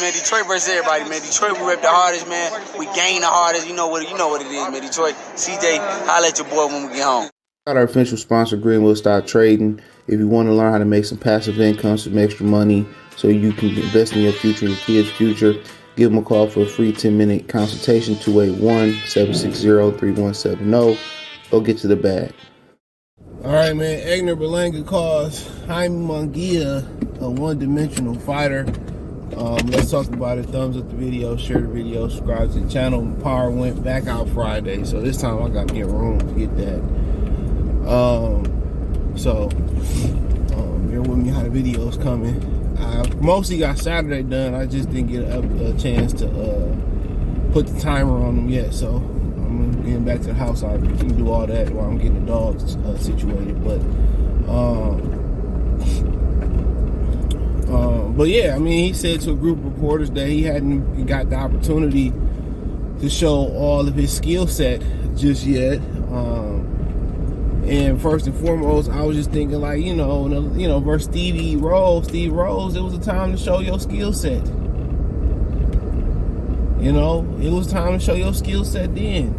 man. Detroit versus everybody, man. Detroit, we rep the hardest, man. We gain the hardest. You know what it is, man. Detroit, CJ, holla at your boy when we get home. Got our official sponsor, Greenwood Stock Trading. If you want to learn how to make some passive income, some extra money, so you can invest in your future and your kids' future, give them a call for a free 10-minute consultation, 281-760-3170. Go get to the bag. All right, man. Edgar Berlanga calls Jaime Munguía a one-dimensional fighter. Let's talk about it. Thumbs up the video, share the video, subscribe to the channel. Power went back out Friday, so this time I got to get room to get that. Bear with me how the video's coming. I mostly got Saturday done. I just didn't get a chance to put the timer on them yet, so I'm getting back to the house. I can do all that while I'm getting the dogs situated. But yeah, I mean, he said to a group of reporters that he hadn't got the opportunity to show all of his skill set just yet. And first and foremost, I was just thinking, like, versus Steve Rose, it was a time to show your skill set. It was time to show your skill set then.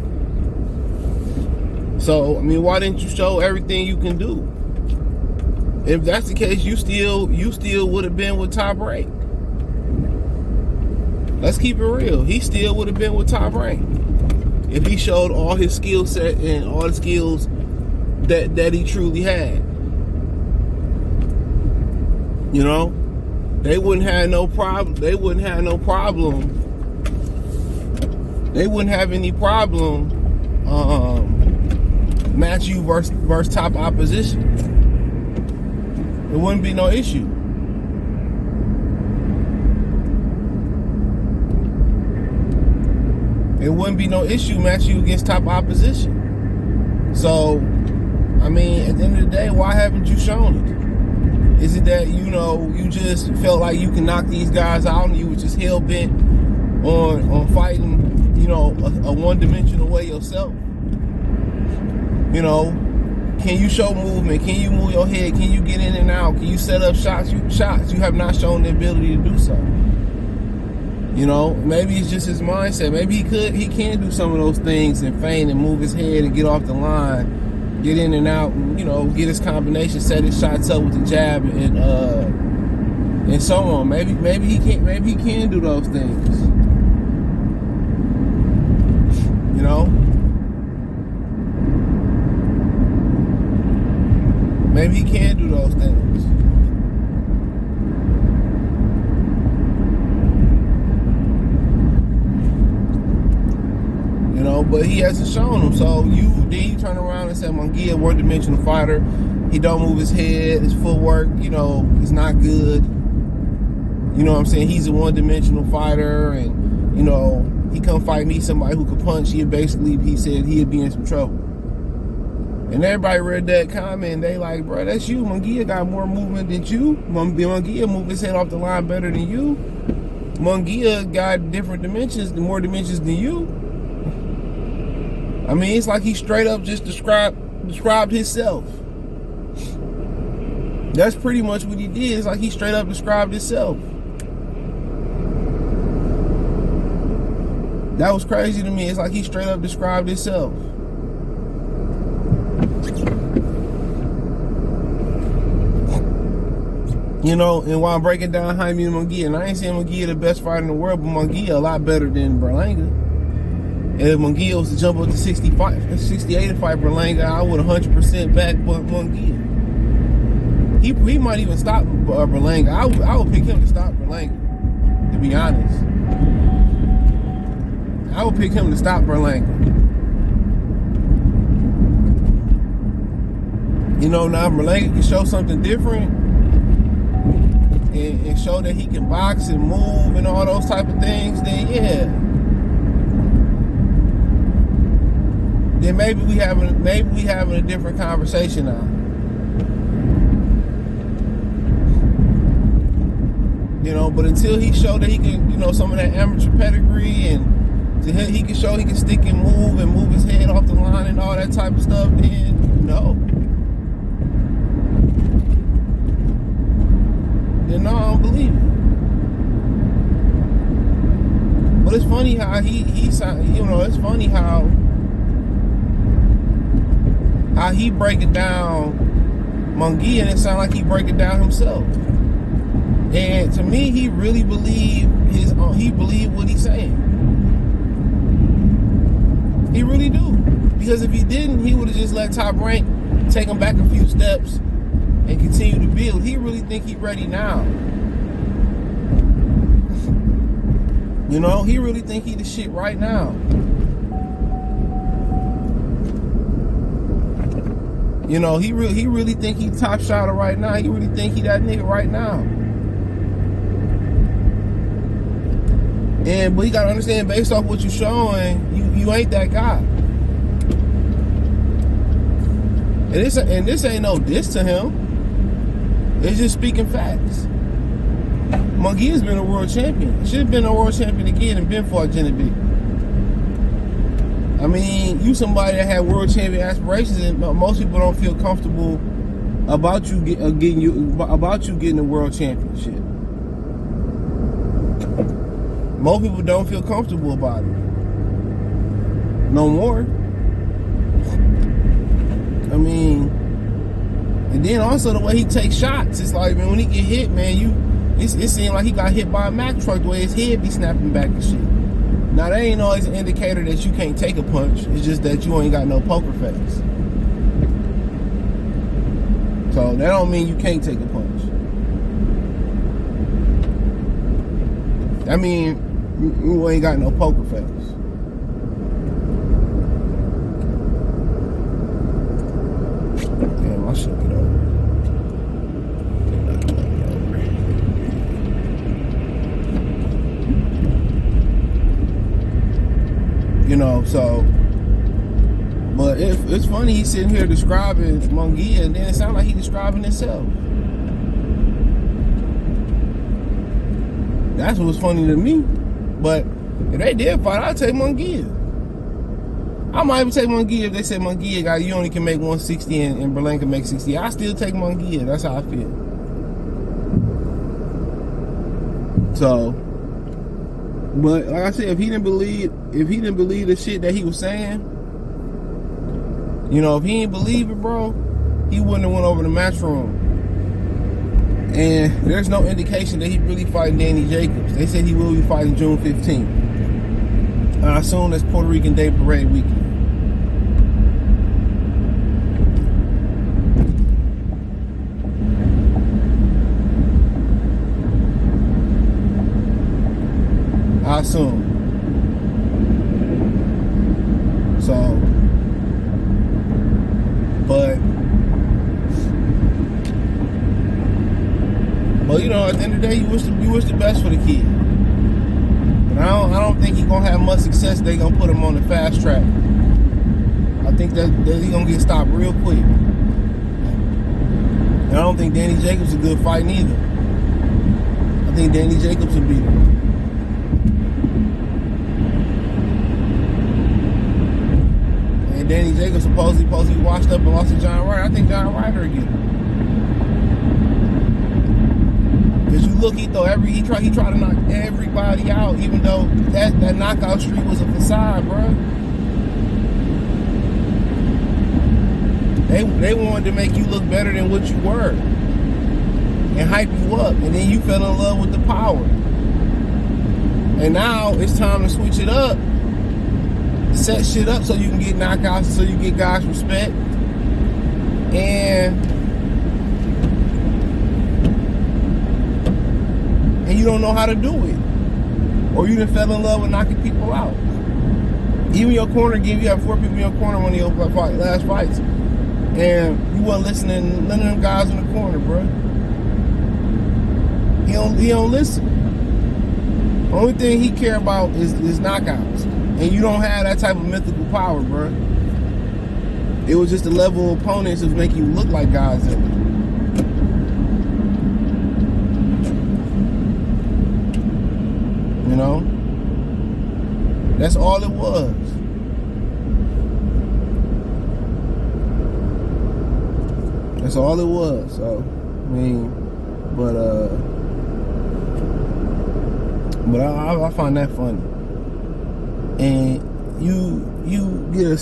So, I mean, why didn't you show everything you can do? If that's the case, you still would have been with Top Rank. Let's keep it real. He still would have been with Top Rank if he showed all his skill set and all the skills that he truly had. They wouldn't have no problem. They wouldn't have any problem match you versus top opposition. It wouldn't be no issue. It wouldn't be no issue match you against top opposition. So, I mean, at the end of the day, why haven't you shown it? Is it that, you just felt like you can knock these guys out and you were just hell-bent on fighting, a one-dimensional way yourself? Can you show movement? Can you move your head? Can you get in and out? Can you set up shots? You have not shown the ability to do so. Maybe it's just his mindset. Maybe he can do some of those things and feint and move his head and get off the line, get in and out, and, get his combination, set his shots up with the jab and so on. Maybe he can do those things. Maybe he can do those things. But he hasn't shown them. So you turn around and say Munguía, one-dimensional fighter. He don't move his head, his footwork, is not good. You know what I'm saying? He's a one-dimensional fighter, and he come fight me, somebody who could punch. He said he'd be in some trouble. And everybody read that comment, they like, bro, that's you. Munguía got more movement than you. Munguía moved his head off the line better than you. Munguía got different dimensions, more dimensions than you. I mean, it's like he straight up just described himself. That's pretty much what he did. It's like he straight up described himself. That was crazy to me. It's like he straight up described himself. And while I'm breaking down Jaime Munguía, and I ain't saying Munguía the best fighter in the world, but Munguía a lot better than Berlanga. And if Munguía was to jump up to 68 and fight Berlanga, I would 100% back Munguía. He might even stop Berlanga. I would pick him to stop Berlanga, to be honest. I would pick him to stop Berlanga. Now Berlanga can show something different and show that he can box and move and all those type of things, then yeah. Then maybe we having a different conversation now. But until he showed that he can, some of that amateur pedigree, and he can show he can stick and move his head off the line and all that type of stuff, then no. Then no, I don't believe it. But it's funny how it's funny how he break it down Munguía, and it sounds like he break it down himself. And to me, he really believe what he's saying. He really do. Because if he didn't, he would have just let Top Rank take him back a few steps and continue to build. He really think he ready now. You know, he really think he the shit right now. You know, he really think he top shotter right now. He really think he that nigga right now. But you gotta understand, based off what you showing, you ain't that guy. And this ain't no diss to him. It's just speaking facts. Munguia's been a world champion. Should have been a world champion again and been fought Jenna B. I mean, you somebody that had world champion aspirations, and most people don't feel comfortable about you getting a world championship. Most people don't feel comfortable about it. No more. I mean, and then also the way he takes shots, it's like, man, when he get hit, man, it seems like he got hit by a Mack truck the way his head be snapping back and shit. Now, that ain't always an indicator that you can't take a punch. It's just that you ain't got no poker face. So that don't mean you can't take a punch. I mean, you ain't got no poker face. Damn, I should get over. You know, so, but it's funny he's sitting here describing Munguía, and then it sounds like he's describing himself. That's what's funny to me. But if they did fight, I'd take Munguía. I might even take Munguía if they say Munguía, you only can make 160 and Berlanga can make 60. I still take Munguía. That's how I feel. So, but like I said, if he didn't believe the shit that he was saying, you know, if he didn't believe it, bro, he wouldn't have went over the Matchroom. And there's no indication that he really fighting Danny Jacobs. They said he will be fighting June 15th. I assume that's Puerto Rican Day Parade weekend. I assume. So, but you know, at the end of the day, you wish the best for the kid. But I don't think he's gonna have much success. They gonna put him on the fast track. I think that he's gonna get stopped real quick. And I don't think Danny Jacobs is a good fight neither. I think Danny Jacobs will beat him. And Danny Jacobs supposedly washed up and lost to John Ryder. I think John Ryder again. Cause you look, he tried to knock everybody out, even though that knockout streak was a facade, bro. They wanted to make you look better than what you were and hype you up, and then you fell in love with the power. And now it's time to switch it up, set shit up so you can get knockouts, so you get guys respect, and you don't know how to do it, or you done fell in love with knocking people out. Even your corner you have 4 people in your corner one of your last fights, and you wasn't listening to none of them guys in the corner, bro. He don't listen. The only thing he care about is knockouts, and you don't have that type of mythical power, bro. It was just the level of opponents that make you look like guys in it. You know? That's all it was. That's all it was. So, I mean, but I find that funny. and you get a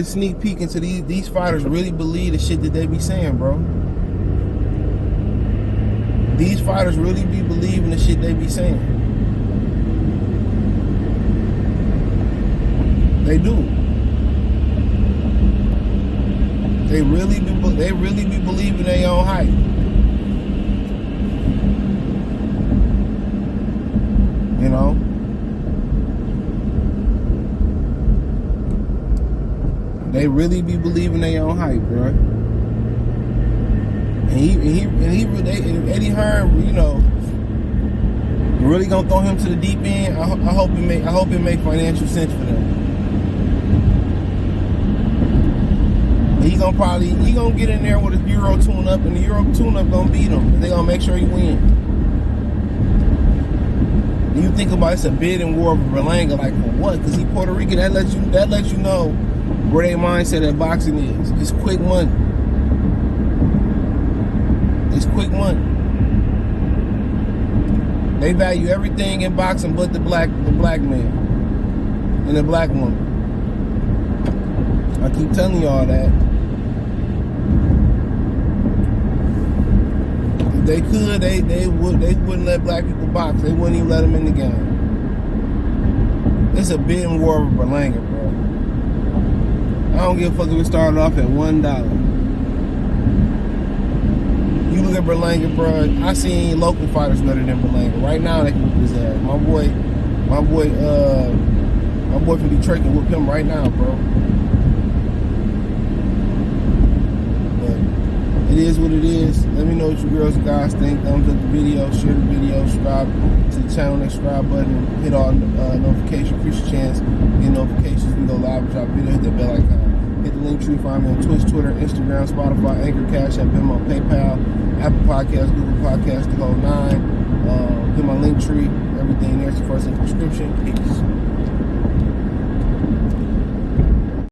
sneak peek into these fighters really believe the shit that they be saying, bro. These fighters really be believing the shit they be saying. They do. They really be believing their own hype. You know? They really be believing their own hype, bro. And Eddie Hearn, you know, really gonna throw him to the deep end. I hope it make financial sense for them. He gonna get in there with a Euro tune-up, and the Euro tune-up gonna beat him. They gonna make sure he win. And you think about it's a bidding war with Berlanga, like for what? Because he Puerto Rican. That lets you know where their mindset at boxing is. It's quick money. It's quick money. They value everything in boxing but the black man and the black woman. I keep telling y'all that. If they could, they wouldn't let black people box. They wouldn't even let them in the game. It's a bidding war with Berlanga, bro. I don't give a fuck if it started off at $1. You look at Berlanga, bro. I seen local fighters better than Berlanga. Right now, they can whoop his ass. My boy from Detroit can whoop him right now, bro. But it is what it is. Let me know what you girls and guys think. Thumbs up the video, share the video, subscribe to the channel, that subscribe button, hit all notifications. Increase your chance, get notifications. We go live and drop video. Hit that bell icon. Hit the link tree. Find me on Twitch, Twitter, Instagram, Spotify, Anchor, Cash App, Venmo, PayPal, Apple Podcasts, Google Podcasts, the whole 9. Hit my link tree. Everything there's the first in the description. Peace.